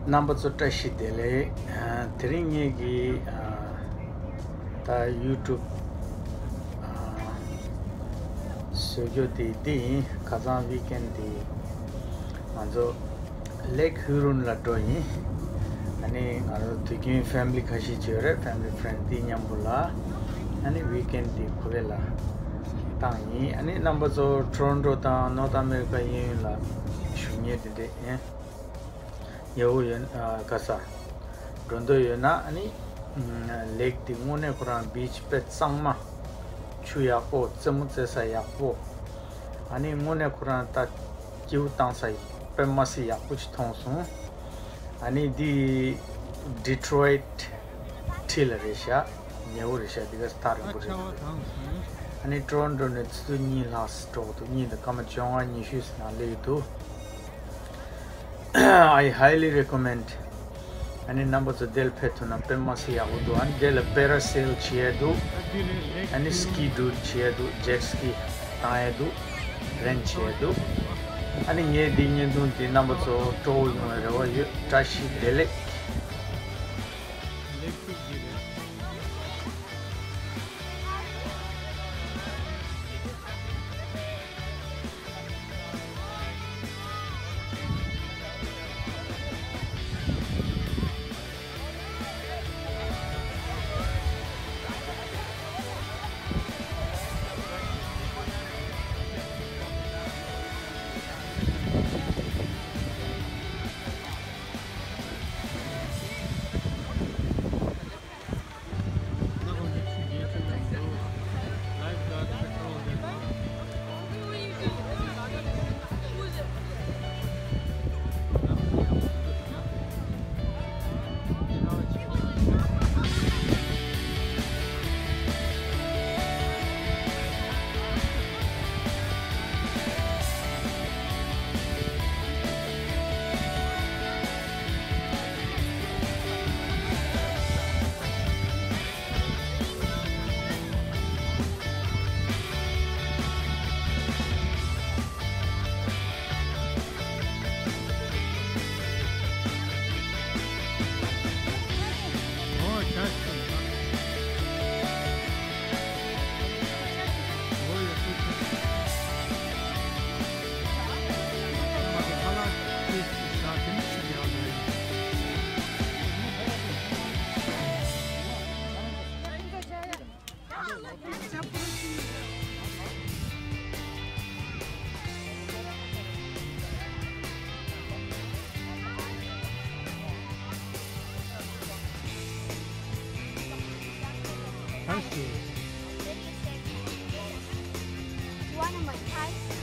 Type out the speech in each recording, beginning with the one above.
number to tashi dele tringi gi ta YouTube sojo di kazan weekend di manzo lake hurun la doi ani aro tiki family khashi chere family friend di nyambula ani weekend di khulela tangi ani number so Toronto ta North America yin la shunye de Yahu kasa rondo yona ani lake di ngone kuran beach pet sangma chuya po tsemutse sa yakpo ani ngone kuran ta kiu tang sai pemasi yakuch thongsu ani di Detroit tilarisha Yahu risha diga star ani Toronto ne tsu ni last to ni the kamachonga ni shus na le to I highly recommend any numbers of del petuna pemasia uduan del parasail chiedu any ski do chiedu jet ski taedu ren chiedu any ye dinye dun the numbers of to you tashi dele One of my ties.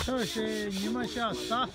这是你们想啥？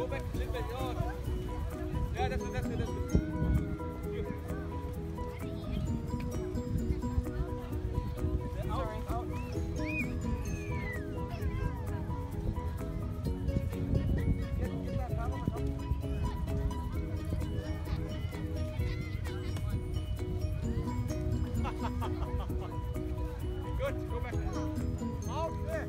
back a little bit. Yeah, that's good. Good, go back. Out there.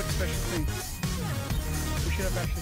with special things. We should have actually.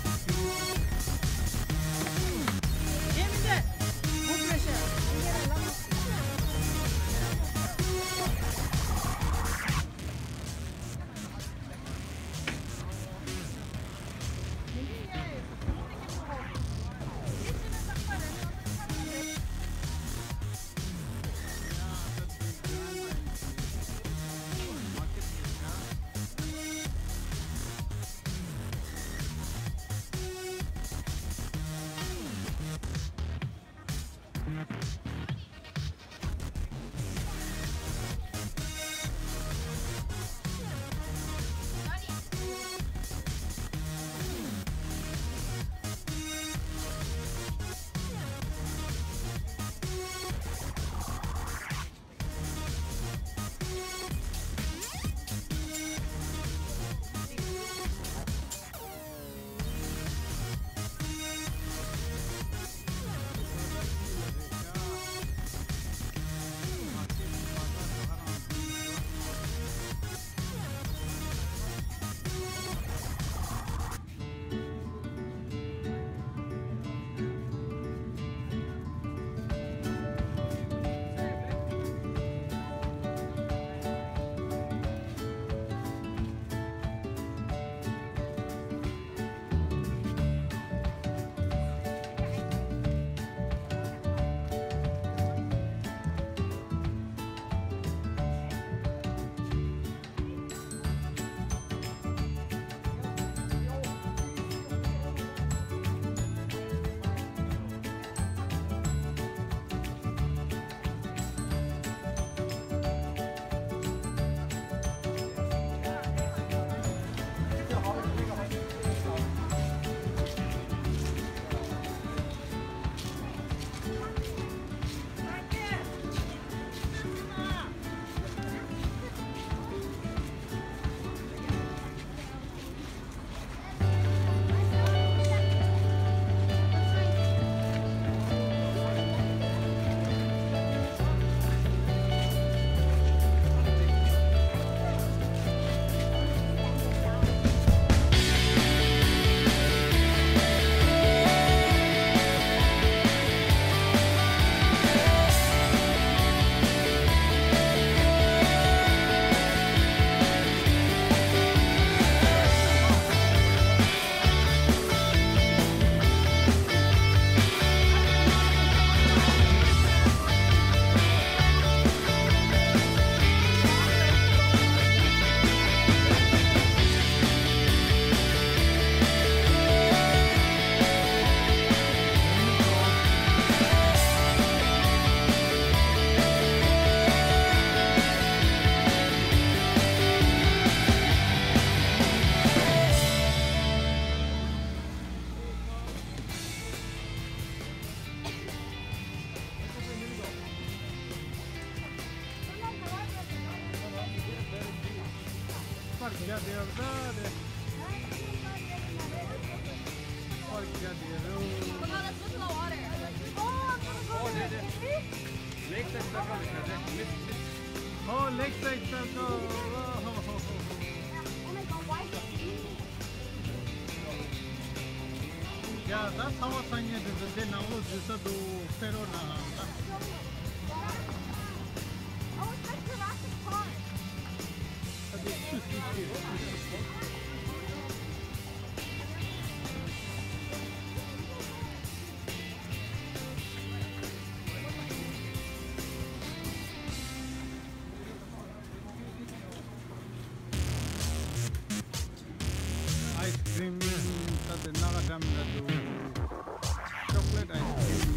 Porca di verdade. Porca di verdade. Look how that's looking the water. Oh, Lakeside circle. Oh, Lakeside circle. Oh. Oh my god, why is it green? Yeah, that's how I sang it. They now just do Pharaoh now. Oh, it's like Jurassic Park. Ice cream, the Nagadam, chocolate ice cream.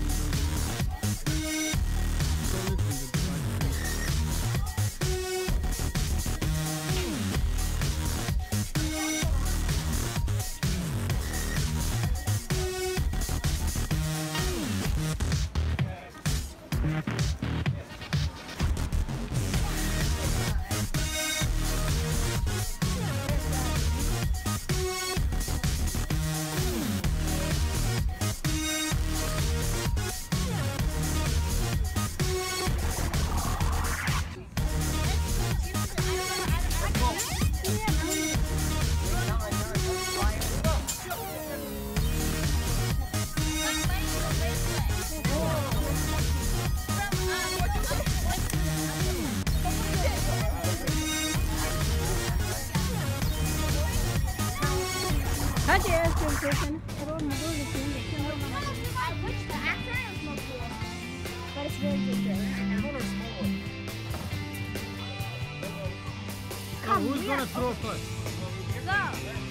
Hadi ya sen. Everyone will do the same. I wish the actor was more cool. But it's really dangerous. Who's gonna throw first? Go.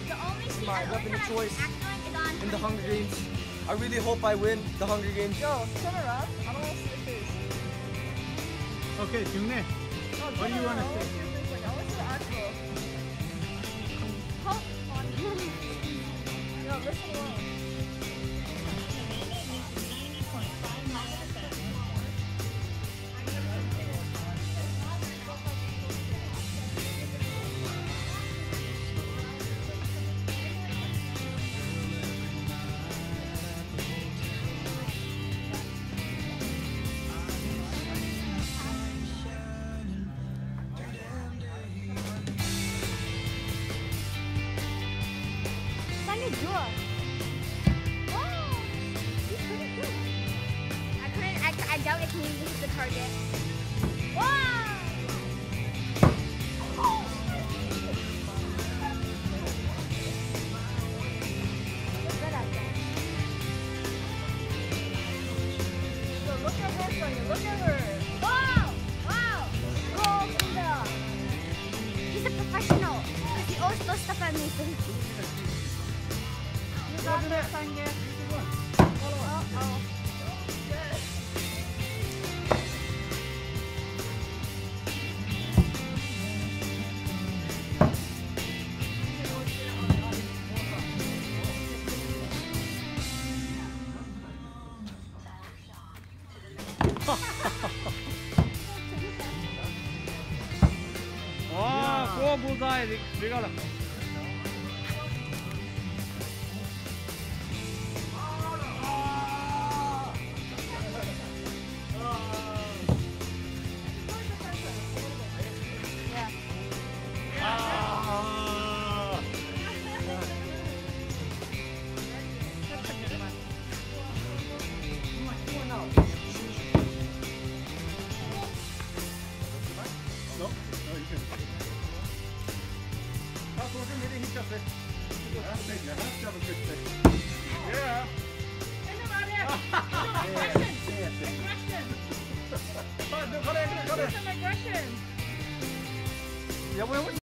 The only scene My I weapon of choice acting is on in the Hunger Games. I really hope I win the Hunger Games. Yo, turn around. I don't want to see your face. Okay, Jungnae. What do you wanna say? I want to see the actual. Hold on. Yo, listen alone. Wow. He's pretty cool. I doubt it can even hit the target. Wow! You're good at that. Yo, look at her, Sonia. Look at her. Wow! Wow! Gold medal. He's a professional. Because he always does stuff at me. You got this, Sonia. Uh-oh. Oh, go bullseye, Rigala. No, you can. That's what I'm getting hit up with. You have to have a good day. Yeah. Aggression. Yeah, well,